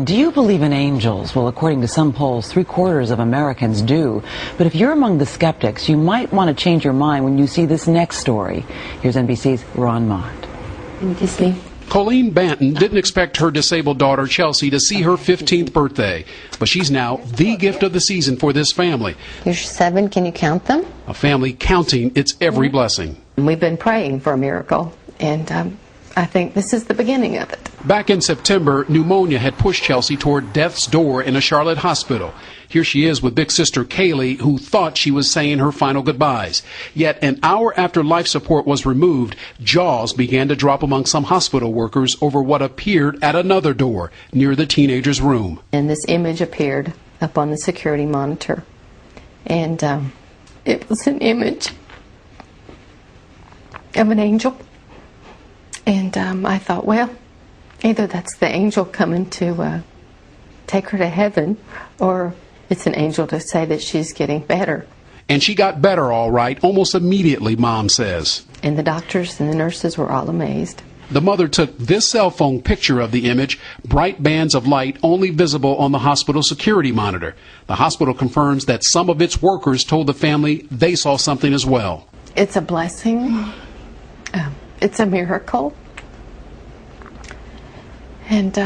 Do you believe in angels? Well, according to some polls, 3/4 of Americans do. But if you're among the skeptics, you might want to change your mind when you see this next story. Here's NBC's Ron Mott. Colleen Banton didn't expect her disabled daughter Chelsea to see her 15th birthday, but she's now the gift of the season for this family. You're 7, can you count them? A family counting its every blessing. We've been praying for a miracle, and I think this is the beginning of it. Back in September, pneumonia had pushed Chelsea toward death's door in a Charlotte hospital. Here she is with big sister Kaylee, who thought she was saying her final goodbyes. Yet an hour after life support was removed, jaws began to drop among some hospital workers over what appeared at another door near the teenager's room. And this image appeared up on the security monitor. And it was an image of an angel. And I thought, well, either that's the angel coming to take her to heaven, or it's an angel to say that she's getting better. And she got better all right, almost immediately, Mom says. And the doctors and the nurses were all amazed. The mother took this cell phone picture of the image, bright bands of light only visible on the hospital security monitor. The hospital confirms that some of its workers told the family they saw something as well. It's a blessing. It's a miracle. And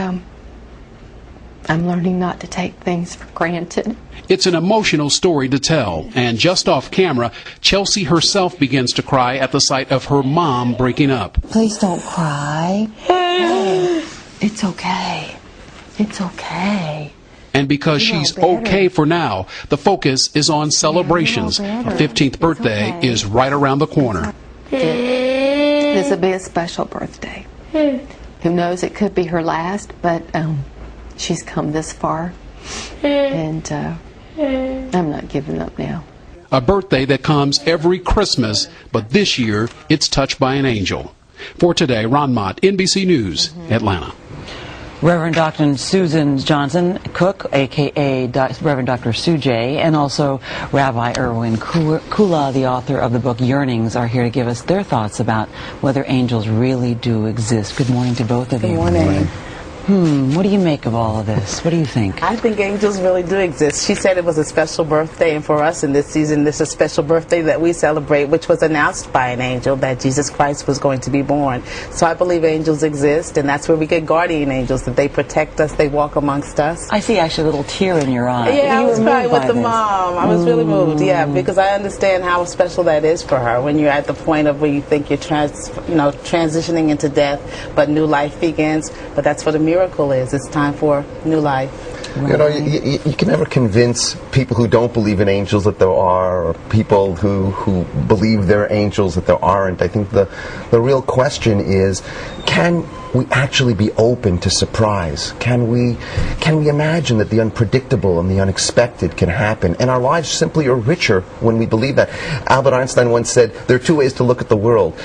I'm learning not to take things for granted. It's an emotional story to tell, and just off camera, Chelsea herself begins to cry at the sight of her mom breaking up. Please don't cry. Hey, it's okay. It's okay. And because she's okay for now, the focus is on celebrations. A 15th birthday is right around the corner. This will be a special birthday. Who knows, it could be her last, but she's come this far, and I'm not giving up now. A birthday that comes every Christmas, but this year it's touched by an angel. For today, Ron Mott, NBC News, Atlanta. Reverend Dr. Susan Johnson Cook, a.k.a. Reverend Dr. Sue J., and also Rabbi Erwin Kula, the author of the book Yearnings, are here to give us their thoughts about whether angels really do exist. Good morning to both of you. Good morning. What do you make of all of this? What do you think? I think angels really do exist. She said it was a special birthday, and for us in this season, this is a special birthday that we celebrate, which was announced by an angel that Jesus Christ was going to be born. So I believe angels exist, and that's where we get guardian angels, that they protect us, they walk amongst us. I see actually a little tear in your eye. Yeah, I was crying with the this. mom. I was really moved, yeah, because I understand how special that is for her when you're at the point of where you think you're transitioning into death, but new life begins. But that's what a miracle is. It's time for new life. Right. You know, you can never convince people who don't believe in angels that there are, or people who believe there are angels that there aren't. I think the real question is, can we actually be open to surprise? Can we imagine that the unpredictable and the unexpected can happen? And our lives simply are richer when we believe that. Albert Einstein once said, there are two ways to look at the world.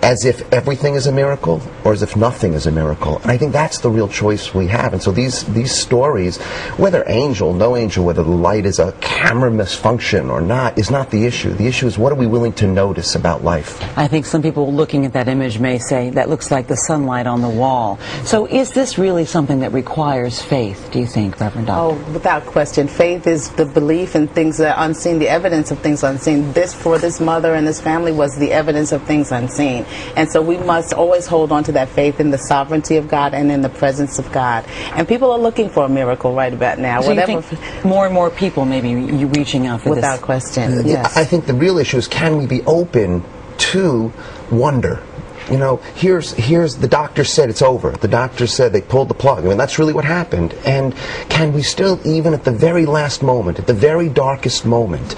As if everything is a miracle, or as if nothing is a miracle. And I think that's the real choice we have. And so these stories, whether angel, no angel, whether the light is a camera misfunction or not, is not the issue. The issue is, what are we willing to notice about life? I think some people looking at that image may say, that looks like the sunlight on the wall. So is this really something that requires faith, do you think, Reverend Doctor? Oh, without question. Faith is the belief in things that are unseen, the evidence of things unseen. This, for this mother and this family, was the evidence of things unseen. And so we must always hold on to that faith in the sovereignty of God and in the presence of God. And people are looking for a miracle right about now. So you think more and more people may be reaching out for without question, yes. I think the real issue is, can we be open to wonder? You know, here's the doctor said it's over. The doctor said they pulled the plug. I mean, that's really what happened. And can we still, even at the very last moment, at the very darkest moment,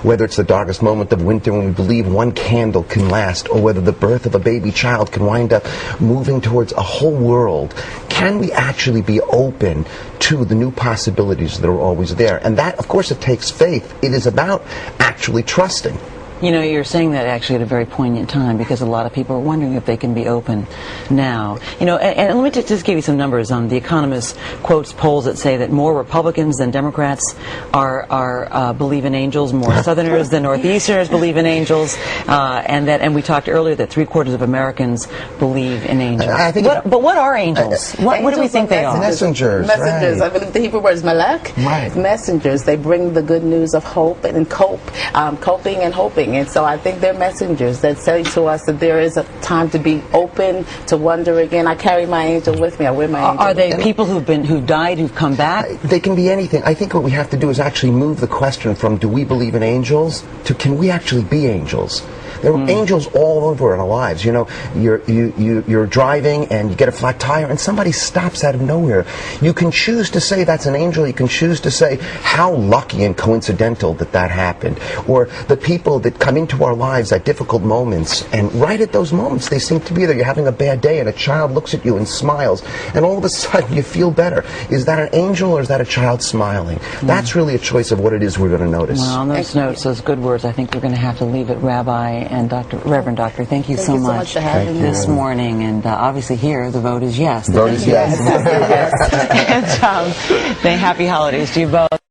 whether it's the darkest moment of winter when we believe one candle can last, or whether the birth of a baby child can wind up moving towards a whole world, can we actually be open to the new possibilities that are always there? And that, of course, it takes faith. It is about actually trusting. You know, you're saying that actually at a very poignant time, because a lot of people are wondering if they can be open now. You know, and let me just give you some numbers. The Economist quotes polls that say that more Republicans than Democrats are believe in angels, more Southerners than Northeasterners believe in angels, and we talked earlier that 3/4 of Americans believe in angels. I think but what are angels? What do we think they are? Messengers. Messengers. Right. I believe the Hebrew word is Malak. Right. Messengers. They bring the good news of hope and coping and hoping. And so I think they're messengers that say to us that there is a time to be open, to wonder again. I carry my angel with me. I wear my angel. Are they people who've died, who've come back? They can be anything. I think what we have to do is actually move the question from do we believe in angels to can we actually be angels? There are angels all over in our lives. You know, you're driving and you get a flat tire and somebody stops out of nowhere. You can choose to say that's an angel. You can choose to say how lucky and coincidental that happened. Or the people that come into our lives at difficult moments, and right at those moments they seem to be there. You're having a bad day and a child looks at you and smiles, and all of a sudden you feel better. Is that an angel or is that a child smiling? That's really a choice of what it is we're going to notice. Well, on those notes, those good words, I think we're going to have to leave it. Rabbi and Reverend Doctor, thank you so much for having me this morning. And obviously here, the vote is yes. The vote is yes. And happy holidays to you both.